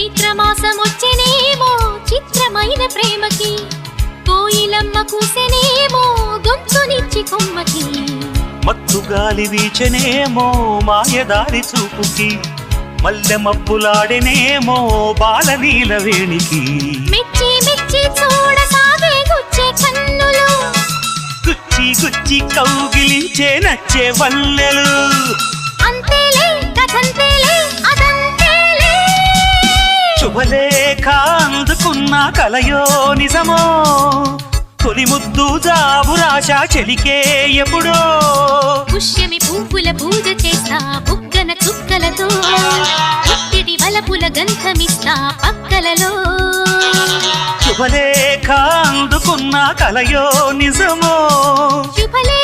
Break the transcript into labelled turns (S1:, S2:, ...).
S1: చైత్రమాసమొచ్చెనేమో చిత్రమైన ప్రేమకి కోయిలమ్మ కూసెనేమో గొంతునిచ్చి కొమ్మకి
S2: మత్తు గాలి వీచెనేమో మాయదారి చూపుకి మల్లె మబ్బులాడెనేమో బాలనీల వేణికి
S1: మెచ్చి మెచ్చి చూడసాగే గుచ్చే కన్నులు
S2: గుచ్చి గుచ్చి కౌగిలించే నచ్చే వల్లెలు
S1: అంతేలే కథంతేలే అదంతేలే
S2: శుభలేఖ అందుకున్న కలయో నిజమో తొలి ముద్దు జాబురాశ చెలికే ఎప్పుడో
S1: పుష్యమి పువ్వుల పూజ చేస్తా బుగ్గన చుక్కలతో పుట్టిడి వలపుల గంధమిస్తా పక్కలలో
S2: శుభలేఖ అందుకున్న కలయో నిజమో
S1: శుభలే